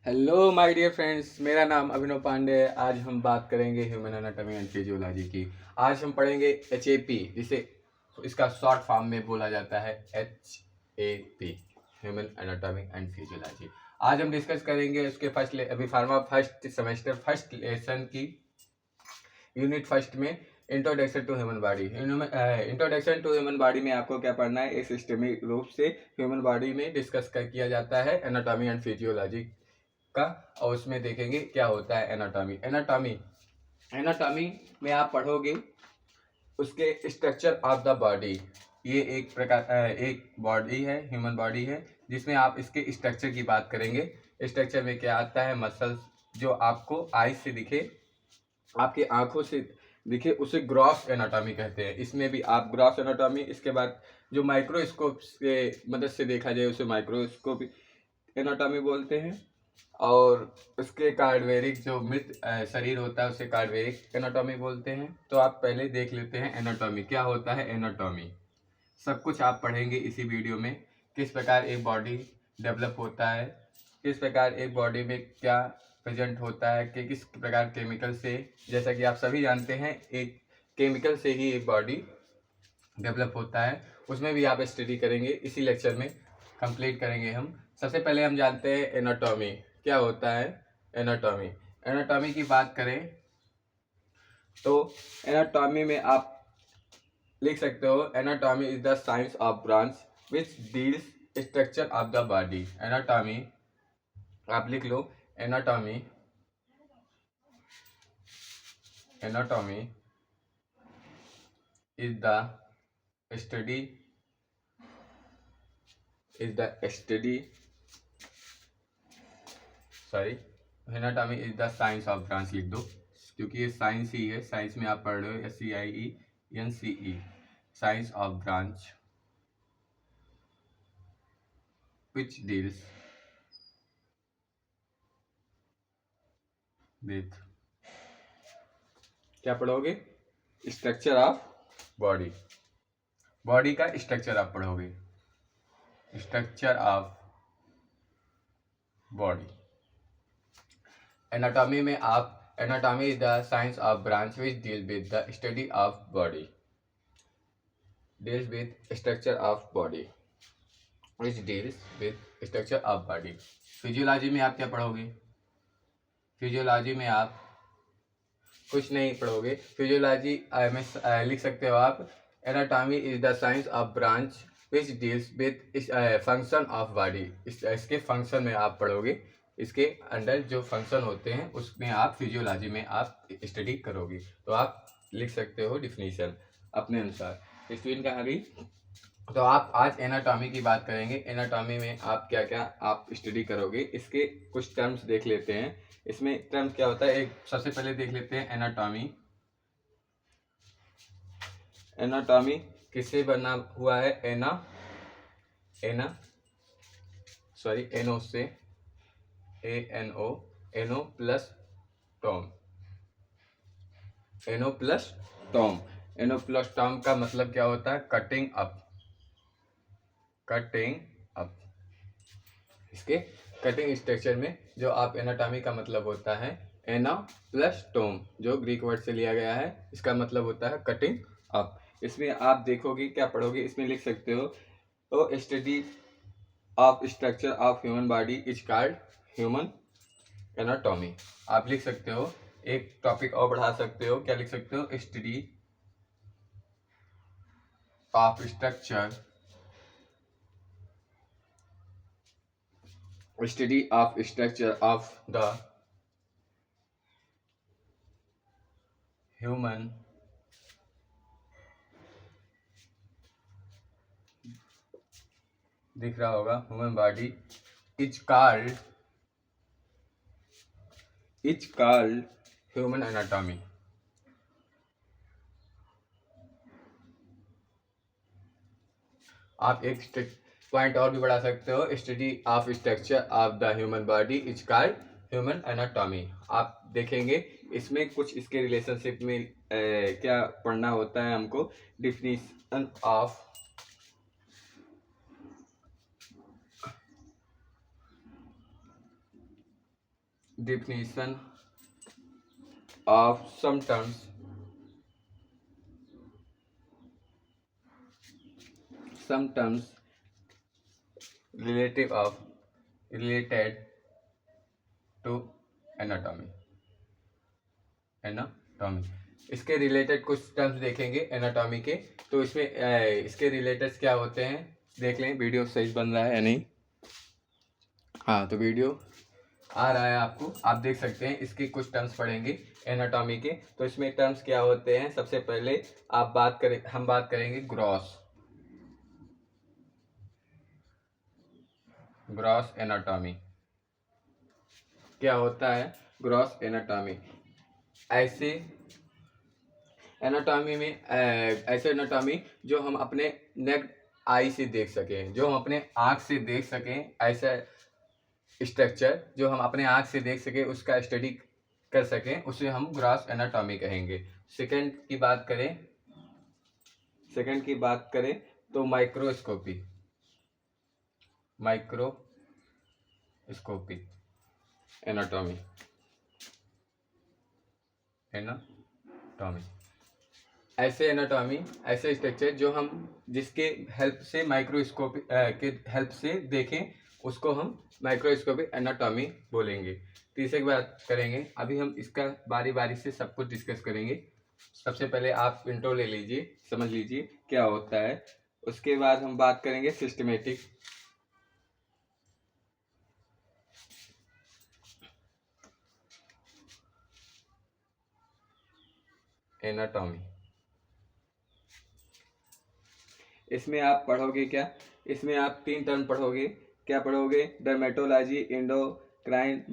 Hello my dear friends, मेरा नाम अभिनव पांडे है। आज हम बात करेंगे ह्यूमन एनाटॉमी एंड फिजियोलॉजी की। आज हम पढ़ेंगे HAP, जिसे इसका शॉर्ट फॉर्म में बोला जाता है HAP, human anatomy and physiology. आज हम डिस्कस करेंगे उसके अभी pharma first semester first lesson की यूनिट फर्स्ट में introduction to human body. Introduction to human body में आपको क्या पढ़ना है? एक सिस्टमिक रूप से ह्यूमन बॉडी में डिस्कस किया जाता है एनाटॉमी एंड फिजियोलॉजी का, और उसमें देखेंगे क्या होता है एनाटॉमी। एनाटॉमी में आप पढ़ोगे उसके स्ट्रक्चर ऑफ द बॉडी। ये एक बॉडी है, ह्यूमन बॉडी है, जिसमें आप इसके स्ट्रक्चर की बात करेंगे। स्ट्रक्चर में क्या आता है? मसल्स जो आपको आई से दिखे, आपकी आंखों से दिखे, उसे ग्रॉस एनाटॉमी कहते हैं। इसमें भी आप ग्रॉस एनाटॉमी, इसके बाद जो माइक्रोस्कोप के मदद से देखा जाए उसे माइक्रोस्कोप एनाटॉमी बोलते हैं, और उसके कार्डवेरिक जो मृत शरीर होता है उसे कार्डवेरिक एनाटॉमी बोलते हैं। तो आप पहले देख लेते हैं एनाटॉमी क्या होता है। एनाटॉमी सब कुछ आप पढ़ेंगे इसी वीडियो में। किस प्रकार एक बॉडी डेवलप होता है, किस प्रकार एक बॉडी में क्या प्रेजेंट होता है, कि किस प्रकार केमिकल से, जैसा कि आप सभी जानते हैं एक केमिकल से ही एक बॉडी डेवलप होता है, उसमें भी आप स्टडी करेंगे इसी लेक्चर में, कंप्लीट करेंगे हम। सबसे पहले हम जानते हैं एनाटॉमी क्या होता है। एनाटॉमी एनाटॉमी की बात करें तो एनाटॉमी में आप लिख सकते हो, anatomy is the science of branch which deals structure of the body. Anatomy आप लिख लो, anatomy anatomy is the study anatomy is the science of branch लिख दो, क्योंकि ये साइंस ही है। साइंस में आप पढ़ रहे हो SCIENCE, science of branch which deals with, क्या पढ़ोगे? Structure of body. बॉडी का स्ट्रक्चर आप पढ़ोगे, स्ट्रक्चर ऑफ बॉडी। एनाटॉमी में आप, anatomy is the science of branch which deal with the study of body, deals with structure of body, which deals with structure of body. Physiology में आप क्या पढ़ोगे? Physiology में आप कुछ नहीं पढ़ोगे। फिजियोलॉजी में लिख सकते हो आप, anatomy is the science of branch which deals with function of body. इसके फंक्शन में आप पढ़ोगे, इसके अंडर जो फंक्शन होते हैं उसमें आप फिजियोलॉजी में आप स्टडी करोगे। तो आप लिख सकते हो डिफिनीशन अपने अनुसार। स्क्रीन कहाँ गई? तो आप आज एनाटॉमी की बात करेंगे। एनाटॉमी में आप क्या क्या आप स्टडी करोगे, इसके कुछ टर्म्स देख लेते हैं। इसमें टर्म्स क्या होता है, एक सबसे पहले देख लेते हैं एनाटॉमी। एनाटॉमी किससे बना हुआ है? एनो से, ANO, एनो प्लस टॉम। एनो प्लस टॉम, एनो प्लस टॉम का मतलब क्या होता है? Cutting up. इसके कटिंग स्ट्रक्चर में जो आप एनाटॉमी का मतलब होता है एना प्लस टोम, जो ग्रीक वर्ड से लिया गया है, इसका मतलब होता है कटिंग अप। इसमें आप देखोगे क्या पढ़ोगे, इसमें लिख सकते हो, तो study of structure of human body is called human anatomy. आप लिख सकते हो, एक टॉपिक और बढ़ा सकते हो, क्या लिख सकते हो? Study of structure of the human दिख रहा होगा, human body is called human anatomy. आप एक पॉइंट और भी बढ़ा सकते हो, study of structure of the human body is called human anatomy. आप देखेंगे इसमें कुछ इसके रिलेशनशिप में क्या पढ़ना होता है हमको। Definition of definition of some terms related to anatomy। इसके रिलेटेड कुछ टर्म्स देखेंगे एनाटॉमी के। तो इसमें इसके रिलेटेड क्या होते हैं देख लें। वीडियो सही बन रहा है या नहीं? हाँ, तो वीडियो आ रहा है आपको, आप देख सकते हैं। इसके कुछ टर्म्स पढ़ेंगे एनाटॉमी के। तो इसमें टर्म्स क्या होते हैं, सबसे पहले हम बात करेंगे ग्रॉस एनाटॉमी। क्या होता है ग्रॉस एनाटॉमी? ऐसे एनाटॉमी जो हम अपने नेक्ड आई से देख सकें, जो हम अपने आँख से देख सकें, ऐसा स्ट्रक्चर जो हम अपने आँख से देख सकें, उसका स्टडी कर सकें, उसे हम ग्रॉस एनाटॉमी कहेंगे। सेकंड की बात करें तो माइक्रोस्कोपी एनाटॉमी। ऐसे स्ट्रक्चर जो हम जिसके हेल्प से माइक्रोस्कोपी के हेल्प से देखें, उसको हम माइक्रोस्कोपिक एनाटॉमी बोलेंगे। तीसरे की बात करेंगे। अभी हम इसका बारी बारी से सब कुछ डिस्कस करेंगे। सबसे पहले आप इंट्रो ले लीजिए, समझ लीजिए क्या होता है। उसके बाद हम बात करेंगे सिस्टमेटिक एनाटॉमी। इसमें आप पढ़ोगे क्या? इसमें आप 3 टर्म पढ़ोगे। क्या पढ़ोगे? Dermatology, endocrine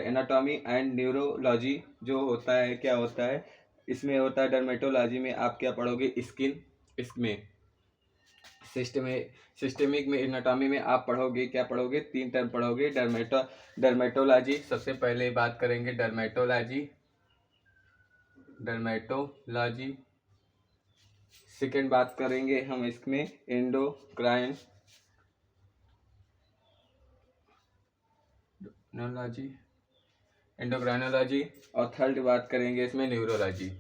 anatomy and neurology. जो होता है क्या होता है इसमें होता है डर्मेटोलॉजी में आप क्या पढ़ोगे? स्किन। इसमें सिस्टमिक में एनाटॉमी में आप पढ़ोगे क्या पढ़ोगे? 3 टर्म पढ़ोगे। डर्मेटोलॉजी, सबसे पहले बात करेंगे डर्मेटोलॉजी। सेकेंड बात करेंगे हम इसमें एंडोक्राइनोलॉजी। और थर्ड बात करेंगे इसमें न्यूरोलॉजी।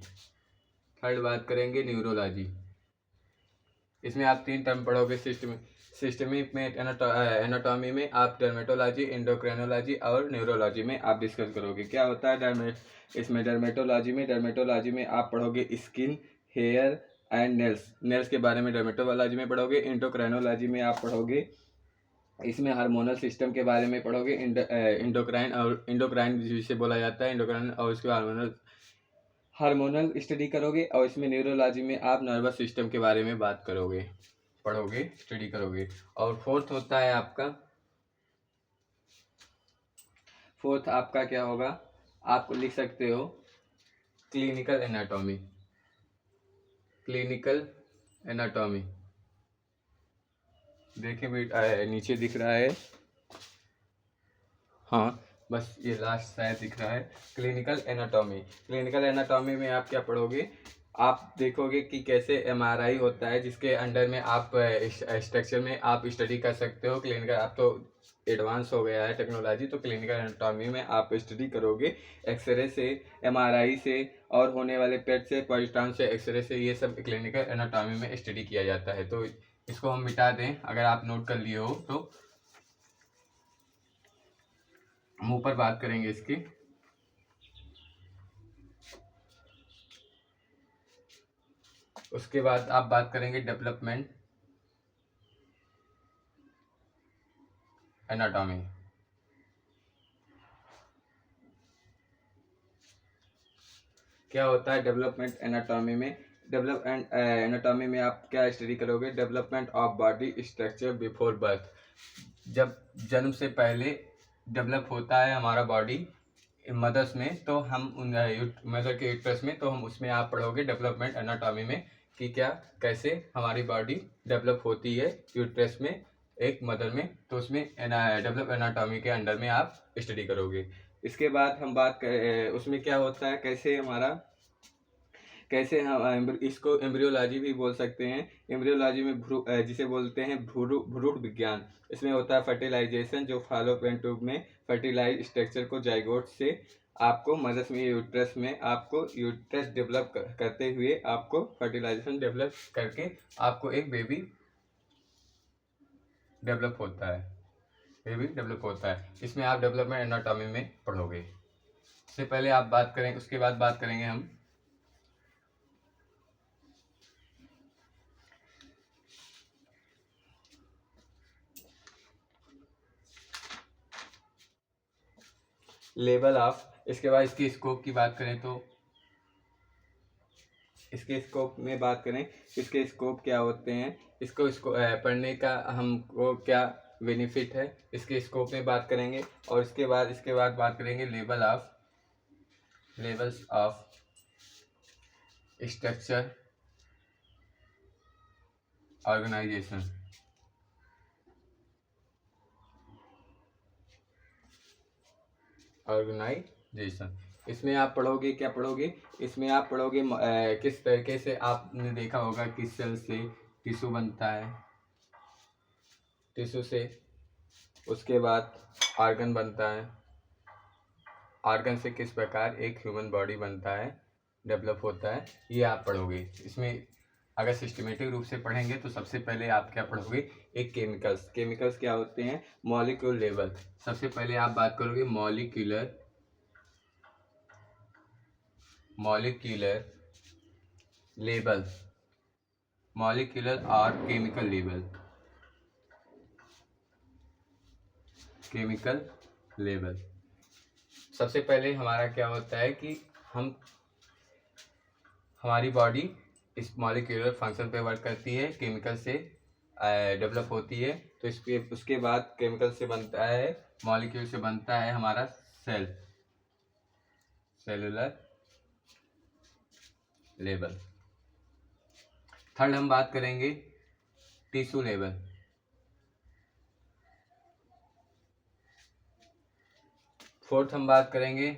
इसमें आप 3 टर्म पढ़ोगे। सिस्टमिक में एनाटॉमी में आप डर्मेटोलॉजी, एंडोक्राइनोलॉजी और न्यूरोलॉजी में आप डिस्कस करोगे। क्या होता है इसमें डर्मेटोलॉजी में आप पढ़ोगे स्किन, हेयर एंड नेल्स के बारे में डर्मेटोलॉजी में पढ़ोगे। एंडोक्राइनोलॉजी में आप पढ़ोगे इसमें हार्मोनल सिस्टम के बारे में पढ़ोगे। इंडोक्राइन जिसे बोला जाता है इंडोक्राइन, और उसके हार्मोनल स्टडी करोगे। और इसमें न्यूरोलॉजी में आप नर्वस सिस्टम के बारे में बात करोगे, पढ़ोगे, स्टडी करोगे। और फोर्थ आपका क्या होगा? आप लिख सकते हो क्लिनिकल एनाटॉमी। देखिए नीचे दिख रहा है, हाँ बस ये लास्ट शायद दिख रहा है। क्लिनिकल एनाटॉमी में आप क्या पढ़ोगे? आप देखोगे कि कैसे एमआरआई होता है, जिसके अंडर में आप स्ट्रक्चर में आप स्टडी कर सकते हो। क्लिनिकल, आप तो एडवांस हो गया है टेक्नोलॉजी, तो क्लिनिकल एनाटॉमी में आप स्टडी करोगे एक्सरे से, एमआरआई से और होने वाले पेट से, पॉजिट्रॉन से, एक्सरे से, ये सब क्लिनिकल एनाटॉमी में स्टडी किया जाता है। तो इसको हम मिटा दें, अगर आप नोट कर लिए हो तो। हम ऊपर बात करेंगे इसकी। उसके बाद आप बात करेंगे डेवलपमेंट एनाटॉमी। क्या होता है डेवलपमेंट एनाटॉमी में? एनाटॉमी में आप क्या स्टडी करोगे? Development of body structure before birth. जब जन्म से पहले डेवलप होता है हमारा बॉडी मदर्स में, तो हम मदर के यूट्रस में, तो हम उसमें आप पढ़ोगे डेवलपमेंट एनाटॉमी में कि क्या कैसे हमारी बॉडी डेवलप होती है यूट्रस में, एक मदर में। तो उसमें डेवलप एनाटॉमी के अंडर में आप स्टडी करोगे। इसके बाद हम उसमें क्या होता है, कैसे हमारा कैसे हम इसको एम्ब्रियोलॉजी भी बोल सकते हैं। एम्ब्रियोलॉजी में जिसे बोलते हैं भ्रूण विज्ञान। इसमें होता है फर्टिलाइजेशन, जो फॉलोपियन ट्यूब में फर्टिलाइज स्ट्रक्चर को जाइगोट से आपको मदर्स में यूट्रस में आपको यूट्रस डेवलप करते हुए आपको फर्टिलाइजेशन डेवलप करके आपको एक बेबी डेवलप होता है। बेबी डेवलप होता है। इसमें आप डेवलपमेंट एनाटॉमी में पढ़ोगे। इससे पहले आप बात करें, उसके बाद बात करेंगे हम लेवल ऑफ। इसके बाद इसकी स्कोप की बात करें तो इसके स्कोप में बात करें, इसके स्कोप क्या होते हैं, इसको पढ़ने का हमको क्या बेनिफिट है, इसके स्कोप में बात करेंगे। और इसके बाद बात करेंगे लेवल्स ऑफ स्ट्रक्चर ऑर्गेनाइजेशन। इसमें आप पढ़ोगे, क्या पढ़ोगे, इसमें आप पढ़ोगे किस तरीके से आपने देखा होगा किस सेल से टिश्यू बनता है, टिश्यू से उसके बाद ऑर्गन बनता है, ऑर्गन से किस प्रकार एक ह्यूमन बॉडी बनता है, डेवलप होता है, ये आप पढ़ोगे। इसमें अगर सिस्टमेटिक रूप से पढ़ेंगे तो सबसे पहले आप क्या पढ़ोगे, एक केमिकल्स क्या होते हैं, मॉलिक्यूल लेवल। सबसे पहले आप बात करोगे मॉलिक्यूलर लेवल, मॉलिक्यूलर और केमिकल लेवल। सबसे पहले हमारा क्या होता है कि हमारी बॉडी इस मॉलिक्यूलर फंक्शन पे वर्क करती है, केमिकल से डेवलप होती है। तो उसके बाद केमिकल से बनता है, मॉलिक्यूल से बनता है हमारा सेलुलर लेवल। थर्ड हम बात करेंगे टिश्यू लेवल। फोर्थ हम बात करेंगे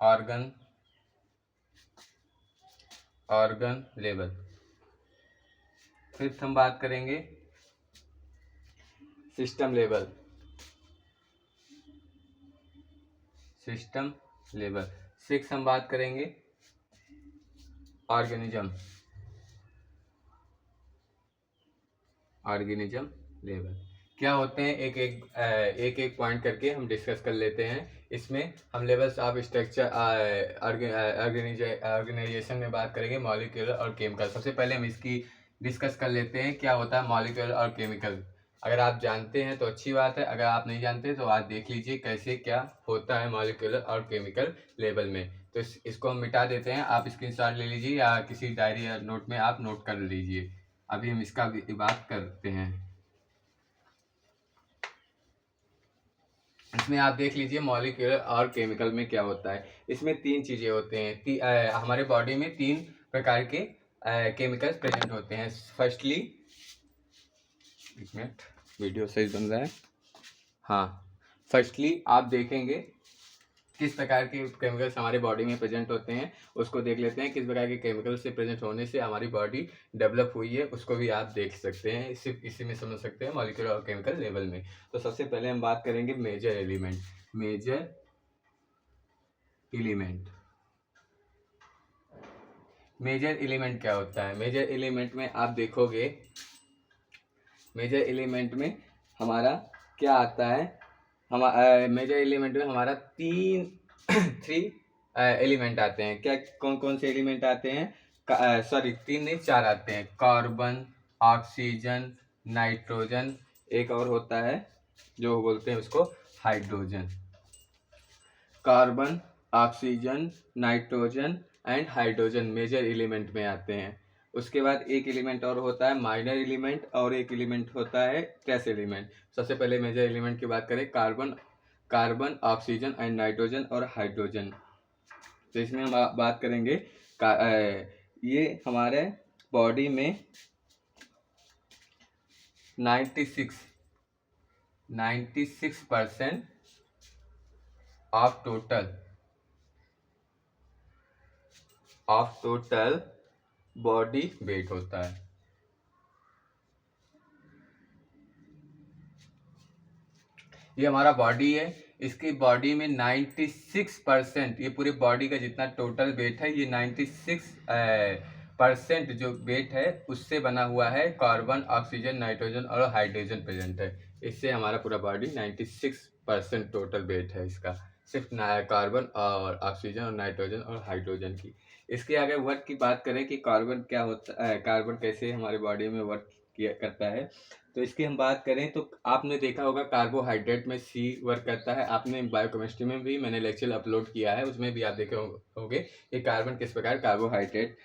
ऑर्गन लेवल। फिफ्थ हम बात करेंगे सिस्टम लेवल। सिक्स हम बात करेंगे ऑर्गेनिज्म लेवल। क्या होते हैं, एक पॉइंट करके हम डिस्कस कर लेते हैं। इसमें हम लेवल्स ऑफ स्ट्रक्चर ऑर्गेनाइजेशन में बात करेंगे, मॉलिक्यूलर और केमिकल। सबसे पहले हम इसकी डिस्कस कर लेते हैं, क्या होता है मॉलिक्यूलर और केमिकल। अगर आप जानते हैं तो अच्छी बात है, अगर आप नहीं जानते तो आज देख लीजिए कैसे क्या होता है मॉलिक्यूलर और केमिकल लेवल में। तो इसको हम मिटा देते हैं, आप स्क्रीनशॉट ले लीजिए या किसी डायरी या नोट में आप नोट कर लीजिए। अभी हम इसका बात करते हैं। इसमें आप देख लीजिए मॉलिक्यूलर और केमिकल में क्या होता है। इसमें तीन चीजें होते हैं, हमारे बॉडी में तीन प्रकार के केमिकल्स प्रेजेंट होते हैं। फर्स्टली, एक मिनट वीडियो सही बन रहा है, हाँ। फर्स्टली आप देखेंगे किस प्रकार के केमिकल्स हमारे बॉडी में प्रेजेंट होते हैं, उसको देख लेते हैं। किस प्रकार के केमिकल्स से प्रेजेंट होने से हमारी बॉडी डेवलप हुई है, उसको भी आप देख सकते हैं। इसी में समझ सकते हैं मॉलिक्यूलर और केमिकल लेवल में। तो सबसे पहले हम बात करेंगे मेजर एलिमेंट। मेजर एलिमेंट क्या होता है, मेजर एलिमेंट में आप देखोगे, मेजर एलिमेंट में हमारा क्या आता है, मेजर एलिमेंट में हमारा थ्री एलिमेंट आते हैं। क्या, कौन कौन से एलिमेंट आते हैं, सॉरी तीन नहीं चार आते हैं। कार्बन, ऑक्सीजन, नाइट्रोजन, एक और होता है जो बोलते हैं उसको hydrogen. Carbon, oxygen, nitrogen and hydrogen major element में आते हैं। उसके बाद एक एलिमेंट और होता है माइनर एलिमेंट, और एक एलिमेंट होता है ट्रेस एलिमेंट। सबसे पहले मेजर एलिमेंट की बात करें, कार्बन, ऑक्सीजन एंड नाइट्रोजन और हाइड्रोजन। तो इसमें हम बात करेंगे ये हमारे बॉडी में 96% of total of total body weight होता है। ये हमारा बॉडी है, इसकी बॉडी में 96%, ये पूरी बॉडी का जितना टोटल वेट है ये 96% जो वेट है उससे बना हुआ है। कार्बन, ऑक्सीजन, नाइट्रोजन और हाइड्रोजन प्रेजेंट है। इससे हमारा पूरा बॉडी 96% टोटल वेट है इसका, सिर्फ कार्बन और ऑक्सीजन और नाइट्रोजन और हाइड्रोजन की। इसके आगे वर्क की बात करें कि कार्बन क्या होता है, कार्बन कैसे हमारे बॉडी में वर्क किया करता है, तो इसकी हम बात करें तो आपने देखा होगा कार्बोहाइड्रेट में सी वर्क करता है। आपने बायोकेमिस्ट्री में भी मैंने लेक्चर अपलोड किया है, उसमें भी आप देखे होंगे कि कार्बन किस प्रकार कार्बोहाइड्रेट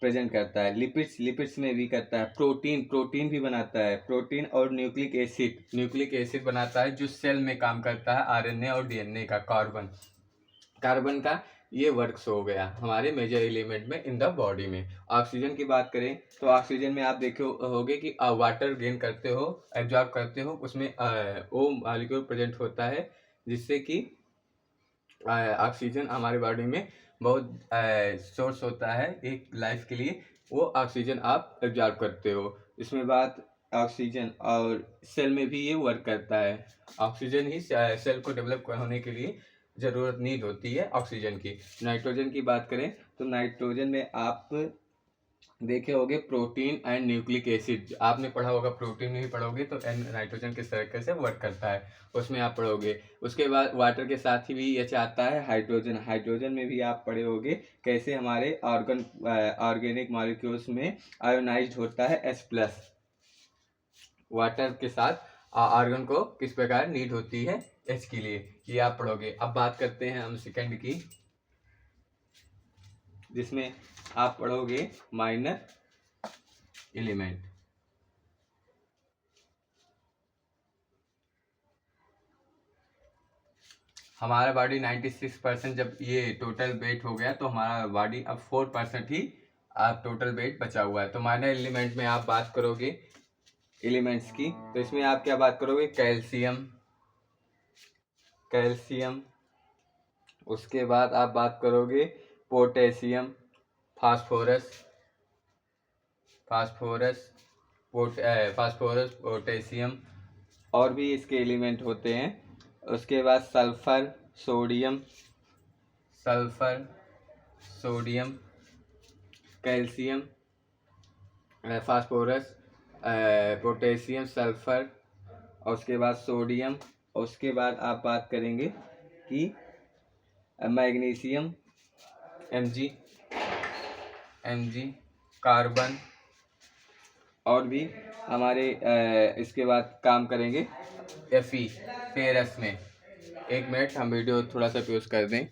प्रेजेंट करता है। लिपिड्स में भी करता है। प्रोटीन भी बनाता है। प्रोटीन और न्यूक्लिक एसिड बनाता है जो सेल में काम करता है, आरएनए और डीएनए का। कार्बन का ये वर्क्स हो गया हमारे मेजर एलिमेंट में इन द बॉडी में। ऑक्सीजन की बात करें तो ऑक्सीजन में आप देखे होगे कि वाटर गेन करते हो, एब्जॉर्ब करते हो, उसमें ओ मॉलिक्यूल प्रेजेंट होता है, जिससे कि ऑक्सीजन हमारे बॉडी में बहुत सोर्स होता है एक लाइफ के लिए, वो ऑक्सीजन आप एब्जॉर्ब करते हो। इसमें बात ऑक्सीजन और सेल में भी ये वर्क करता है। ऑक्सीजन ही सेल को डेवलप होने के लिए ज़रूरत नीड होती है ऑक्सीजन की। नाइट्रोजन की बात करें तो नाइट्रोजन में आप देखे होंगे प्रोटीन एंड न्यूक्लिक एसिड, आपने पढ़ा होगा, प्रोटीन में भी पढ़ोगे तो नाइट्रोजन किस तरीके से वर्क करता है उसमें आप पढ़ोगे। उसके बाद वाटर के साथ ही भी ये आता है हाइड्रोजन में भी आप पढ़े होंगे कैसे हमारे ऑर्गेनिक मॉलिक्यूल्स में आयोनाइज्ड होता है H+। वाटर के साथ आर्गन को किस प्रकार नीड होती है H के लिए, ये आप पढ़ोगे। अब बात करते हैं हम सेकंड की, जिसमें आप पढ़ोगे माइनर एलिमेंट। हमारा बॉडी 96% जब ये टोटल वेट हो गया तो हमारा बॉडी अब 4% ही आप टोटल वेट बचा हुआ है। तो माइनर एलिमेंट में आप बात करोगे एलिमेंट्स की, तो इसमें आप क्या बात करोगे, कैल्शियम, उसके बाद आप बात करोगे पोटेशियम, फास्फोरस, पोटेशियम और भी इसके एलिमेंट होते हैं। उसके बाद sulphur, sodium, calcium, phosphorus, potassium, sulphur और उसके बाद सोडियम। और उसके बाद आप बात करेंगे कि मैग्नीशियम, Mg, कार्बन और भी हमारे इसके बाद काम करेंगे Fe, फेरस में। एक मिनट हम वीडियो थोड़ा सा पॉज कर दें।